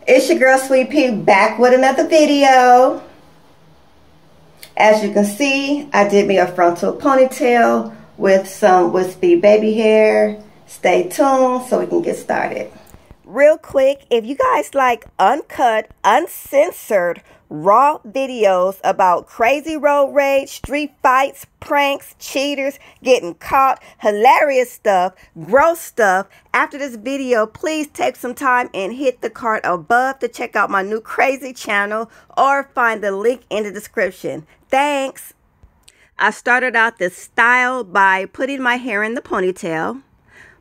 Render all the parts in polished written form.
It's your girl Sweet Pea back with another video. As you can see, I did me a frontal ponytail with some wispy baby hair. Stay tuned so we can get started. Real quick, if you guys like uncut, uncensored, raw videos about crazy road rage, street fights, pranks, cheaters, getting caught, hilarious stuff, gross stuff, after this video, please take some time and hit the card above to check out my new crazy channel or find the link in the description. Thanks! I started out this style by putting my hair in the ponytail,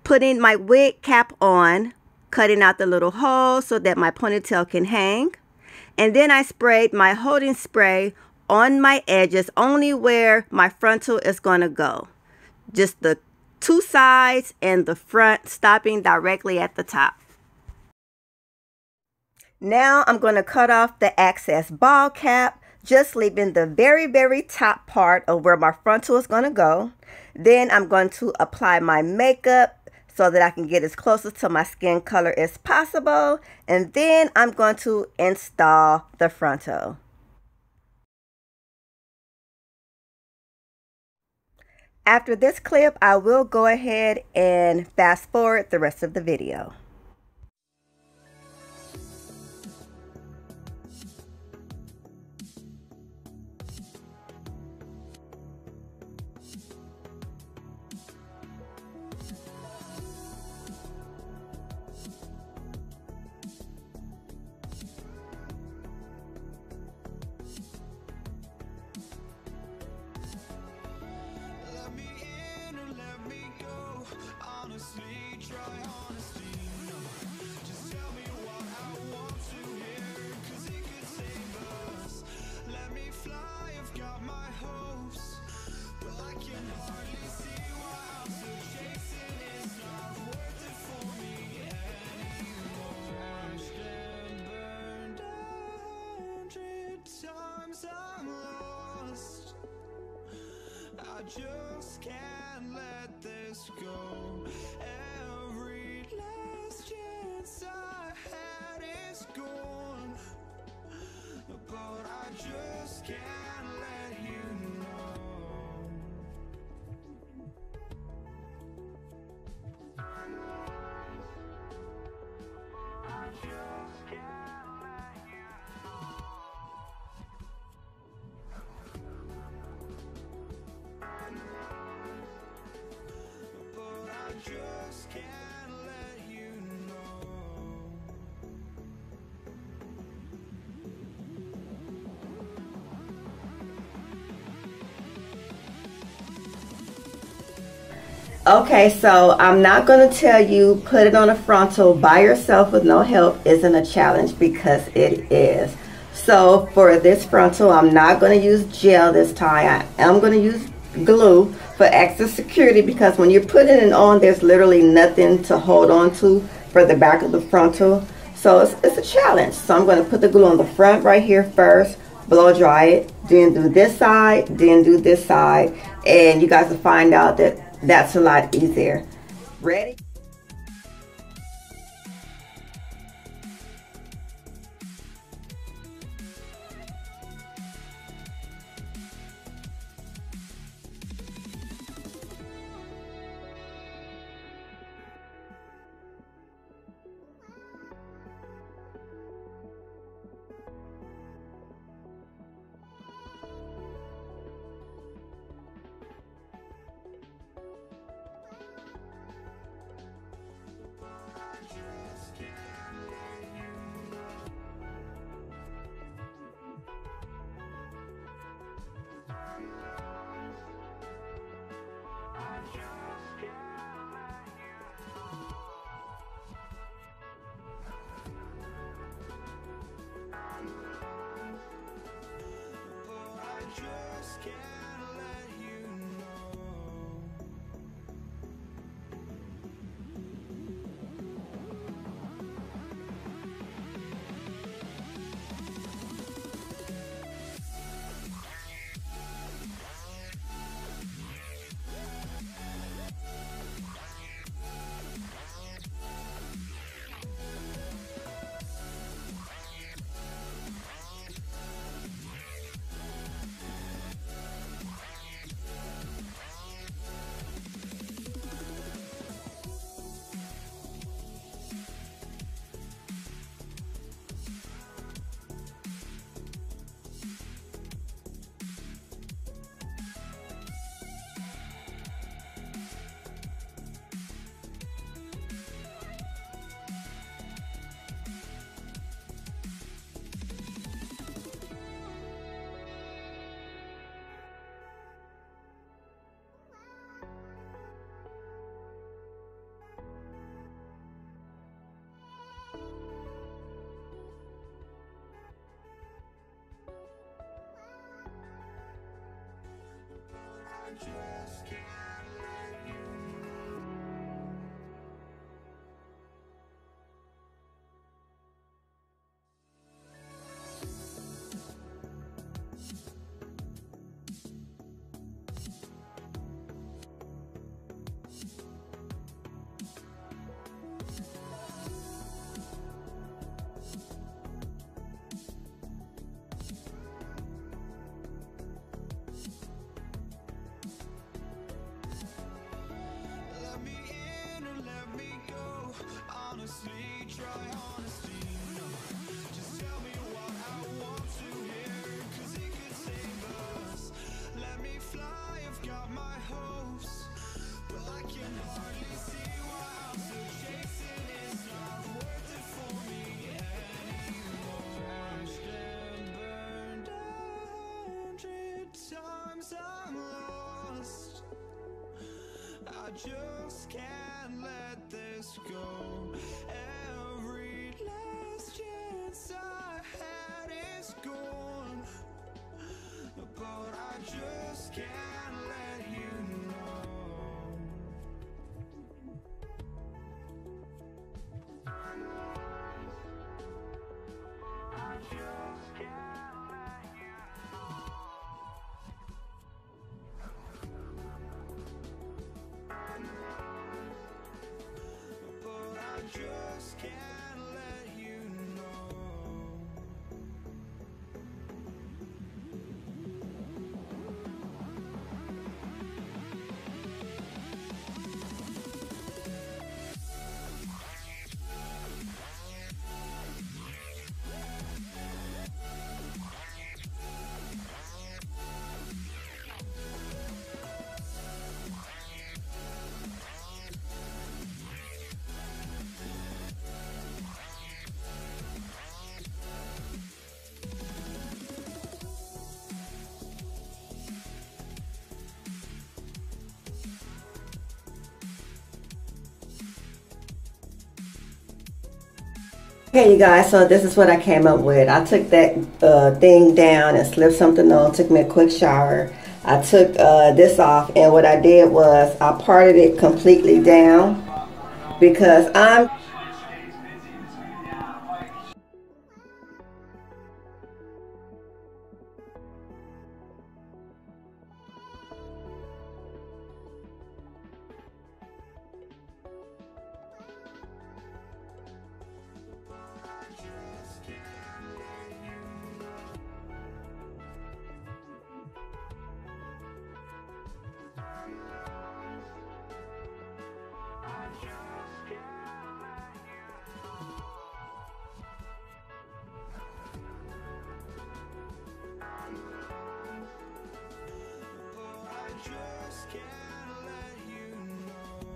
putting my wig cap on, cutting out the little hole so that my ponytail can hang. And then I sprayed my holding spray on my edges, only where my frontal is going to go. Just the two sides and the front, stopping directly at the top. Now I'm going to cut off the excess ball cap, just leaving the very top part of where my frontal is going to go. Then I'm going to apply my makeup so that I can get as close to my skin color as possible. And then I'm going to install the frontal. After this clip, I will go ahead and fast forward the rest of the video. I just can't let this go. Every last chance I had is gone, but I just can't let you know. I just can't let you know. Just can't let you know. Okay, so I'm not going to tell you put it on a frontal by yourself with no help isn't a challenge, because it is. So for this frontal, I'm not going to use gel this time. I am going to use glue for extra security, because when you're putting it on, there's literally nothing to hold on to for the back of the frontal. So it's a challenge. So I'm going to put the glue on the front right here first, blow dry it, then do this side, then do this side, and you guys will find out that that's a lot easier. Ready? just can't let this go. Every last chance I had is gone, but I just can't let you know. I just can't let you know. But I just can't let you know. Okay, you guys, so this is what I came up with. I took that thing down and slipped something on, took me a quick shower. I took this off, and what I did was I parted it completely down because I'm Just can't let you know.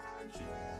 I just